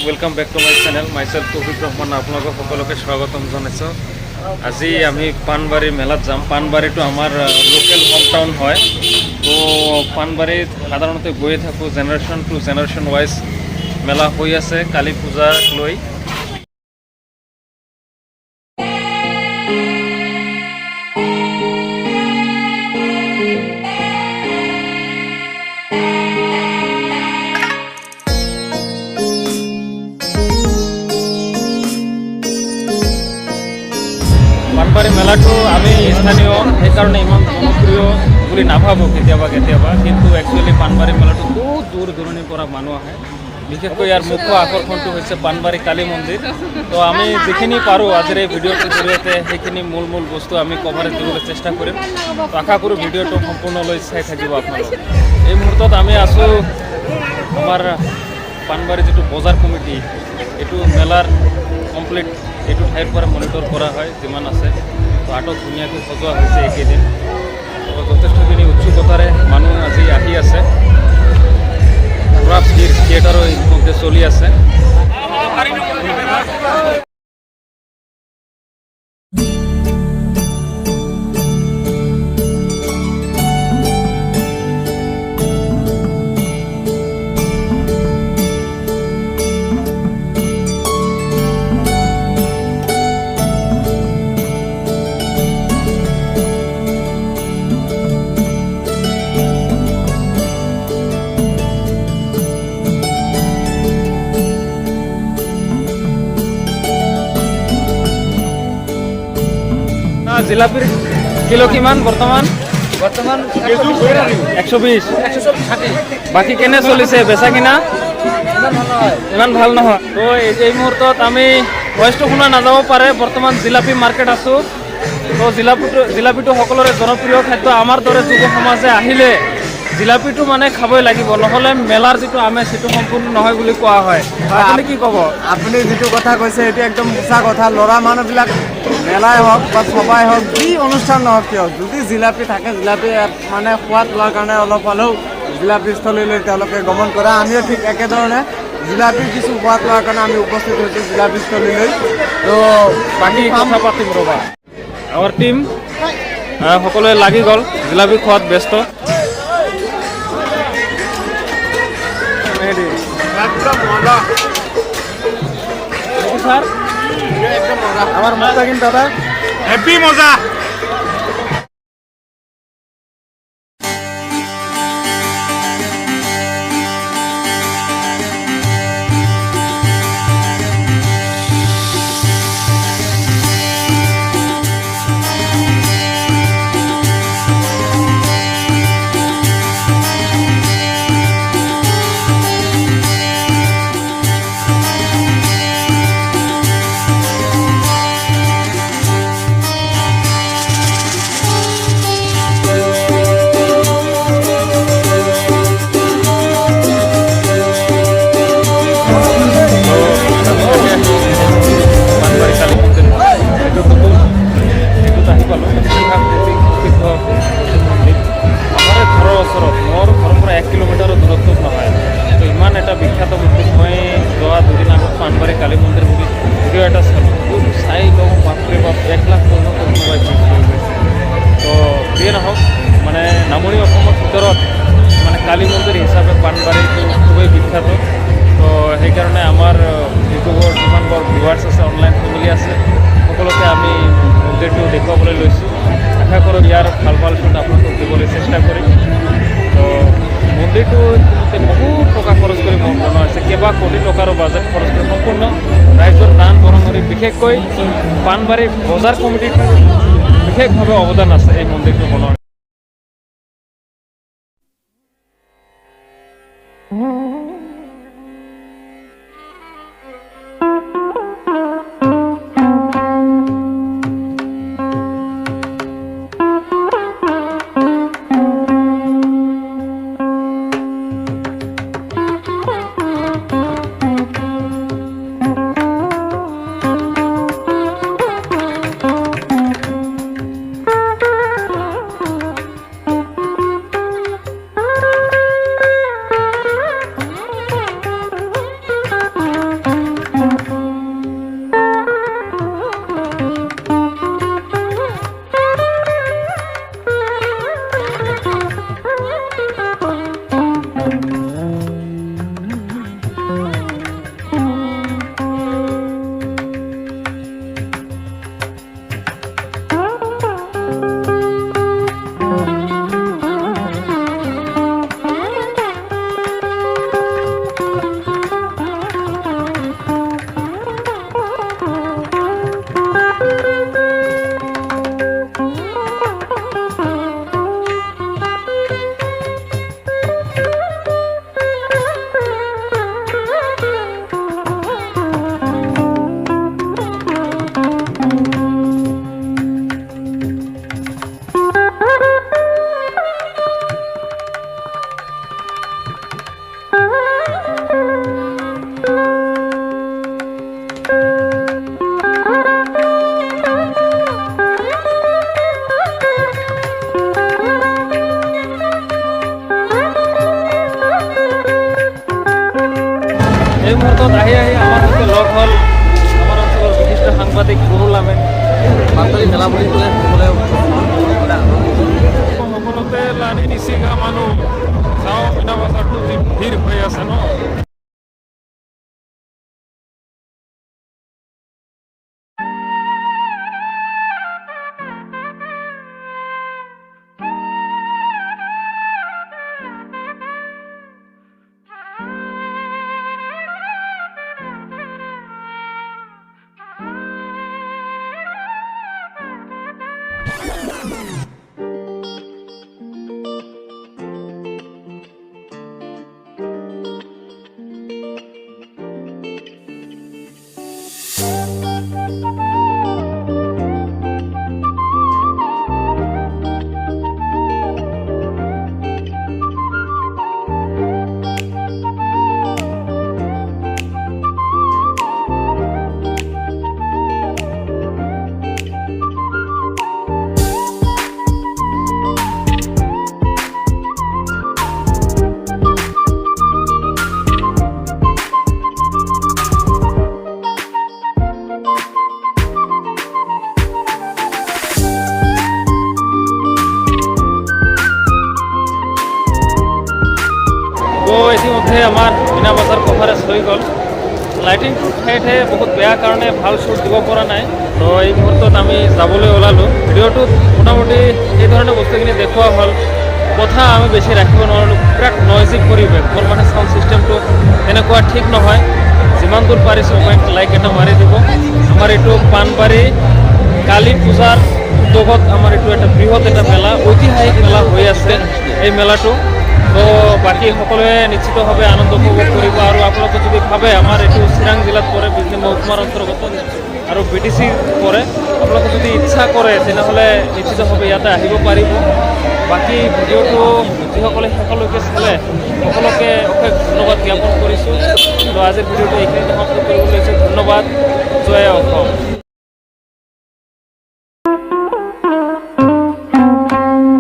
Welcome back to my channel myself ट्रहमान आपलोक सकलोके स्वागतम जानाइছো। আজি আমি पानबारी मेलात जाम। पानबारी तो आमार लोकल होम टाउन है। तो पानबारी साधारणते गई थाको जेनारेशन टू जेनारेशन वाइज मेला हो आछे कालीपुजा लई। पानबारी मेला तो आमी स्थानीय সেই কারণে ইমান জনপ্রিয় বুলি নাভাবো কেতিয়াবা কিন্তু একচুয়ালি পানবাৰী মেলা তো বহুত দূৰ দূৰণিৰ পৰা মানুহ আহে। বিশেষকৈ ইয়াৰ মুখ্য আকৰ্ষণটো হৈছে পানবাৰিকালিমন্দিৰ। তো আমি যিখিনি পাৰোঁ আজিৰ এই ভিডিঅ'টোৰ জৰিয়তে সেইখিনি মূল বস্তু আমি কভাৰেজ দিবলৈ চেষ্টা কৰিম। তো আশা কৰোঁ ভিডিঅ'টো সম্পূৰ্ণলৈ চাই থাকিব আপোনালোক। এই মুহূৰ্তত আমি আছোঁ আমাৰ পানবাৰী যিটো বজাৰ কমিটি এইটো মেলাৰ কমপ্লিট এইটো ঠাইৰ পৰা মনিটৰ কৰা হয় যিমান আছে। তো আটক ধুনীয়াকৈ সজোৱা হৈছে এইকেইদিন। তো যথেষ্টখিনি উৎসুকতাৰে মানুহ আজি আহি আছে। পুৰা ভিৰ থিয়েটাৰো ইতিমধ্যে চলি আছে। জিলাপিৰ কিলো কিমান বৰ্তমান 120 বাকি কেনে চলিছে বেচা কিনা? ইমান ভাল নহয়। তো এই মুহূৰ্তত আমি ভইচটো শুনা নাযাব পাৰে। বৰ্তমান জিলাপি মাৰ্কেট আছোঁ। তো জিলাপিটো সকলোৰে জনপ্ৰিয় খাদ্য। আমাৰ দৰে যুৱ সমাজে আহিলে জিলাপিটো মানে খাবই লাগিব, নহ'লে মেলাৰ যিটো আমেজ সেইটো সম্পূৰ্ণ নহয় বুলি কোৱা হয়। আপুনি কি ক'ব? আপুনি যিটো কথা কৈছে সেইটো একদম সঁচা কথা। ল'ৰা মানুহবিলাক মেলাই হওক বা সবাই হওক যি অনুষ্ঠান নহওক কিয় যদি জিলাপি থাকে, জিলাপি মানে সোৱাদ লোৱাৰ কাৰণে অলপ হ'লেও জিলাপি স্থলীলৈ তেওঁলোকে গমন কৰে। আমিও ঠিক একেধৰণে জিলাপিৰ কিছু সোৱাদ লোৱাৰ কাৰণে আমি উপস্থিত হৈছোঁ জিলাপি স্থলীলৈ। তো বাকী কথা পাতিম ৰ'বা। আমাৰ টিম সকলোৱে লাগি গ'ল জিলাপি খোৱাত ব্যস্ত। স্যার আমার মজা কিন্তু দাদা হ্যাপি মজা। Panbaritemple বুলি ভিডিও এটা চালোঁ। চাই লওঁ বাপৰে বাপ 1 লাখ পৰ্যন্ত মোবাইল তো যিয়ে নহওক মানে নামনি অসমৰ ভিতৰত মানে কালী মন্দিৰ হিচাপে পানবাৰীটো খুবেই বিখ্যাত। তো সেইকাৰণে আমাৰ ইউটিউবৰ যিমানবোৰ ভিউৱাৰ্ছ আছে অনলাইন ফেমিলি আছে সকলোকে আমি মন্দিৰটো দেখুৱাবলৈ লৈছোঁ। আশা কৰোঁ ইয়াৰ ভাল শ্বট আপোনালোকক দিবলৈ চেষ্টা কৰিম। তো মন্দিৰটো বহুত টকা খৰচ কৰি বনোৱা হৈছে, কেইবা কোটি টকাৰ বাজেট খৰচ কৰি সম্পূৰ্ণ ৰাইজৰ দান বৰঙণি, বিশেষকৈ পানবাৰী বজাৰ কমিটিটোৰ বিশেষভাৱে অৱদান আছে এই মন্দিৰটো বনোৱাৰ। সাংবাদিক ৰুহুল আহমেদ। পানবাৰী মেলা বুলি ক'লে সকলোতে লানি নিচিগা মানুহ চাওঁ মিনা বজাৰটো যি ভিৰ হৈ আছে ন। তো ইতিমধ্যে আমাৰ মিনা বজাৰ কভাৰেজ হৈ গ'ল। লাইটিংটো ঠায়ে ঠায়ে বহুত বেয়া কাৰণে ভাল শ্বুট দিব পৰা নাই। তো এই মুহূৰ্তত আমি যাবলৈ ওলালোঁ। ভিডিঅ'টোত মোটামুটি এই ধৰণে বস্তুখিনি দেখুওৱা হ'ল। কথা আমি বেছি ৰাখিব নোৱাৰিলোঁ, বিৰাট নইজি পৰিৱেশ। মোৰ মানে চাউণ্ড ছিষ্টেমটো এনেকুৱা ঠিক নহয়। যিমান দূৰ পাৰিছোঁ লাইক এটা মাৰি দিব। আমাৰ এইটো পানবাৰী কালী পূজাৰ উদ্যোগত আমাৰ এইটো এটা বৃহৎ এটা মেলা, ঐতিহাসিক মেলা হৈ আছে এই মেলাটো। তো বাকী সকলোৱে নিশ্চিতভাৱে আনন্দ উপভোগ কৰিব। আৰু আপোনালোকে যদি ভাবে আমাৰ এইটো চিৰাং জিলাত পৰে, বিজনী মহকুমাৰ অন্তৰ্গত আৰু BTC পৰে, আপোনালোকে যদি ইচ্ছা কৰে তেনেহ'লে নিশ্চিতভাৱে ইয়াতে আহিব পাৰিব। বাকী ভিডিঅ'টো যিসকলে শেষলৈকে চালে সকলোকে অশেষ ধন্যবাদ জ্ঞাপন কৰিছোঁ। তো আজিৰ ভিডিঅ'টো এইখিনি সমাপ্ত কৰিব লৈছোঁ। ধন্যবাদ। জয় অসম।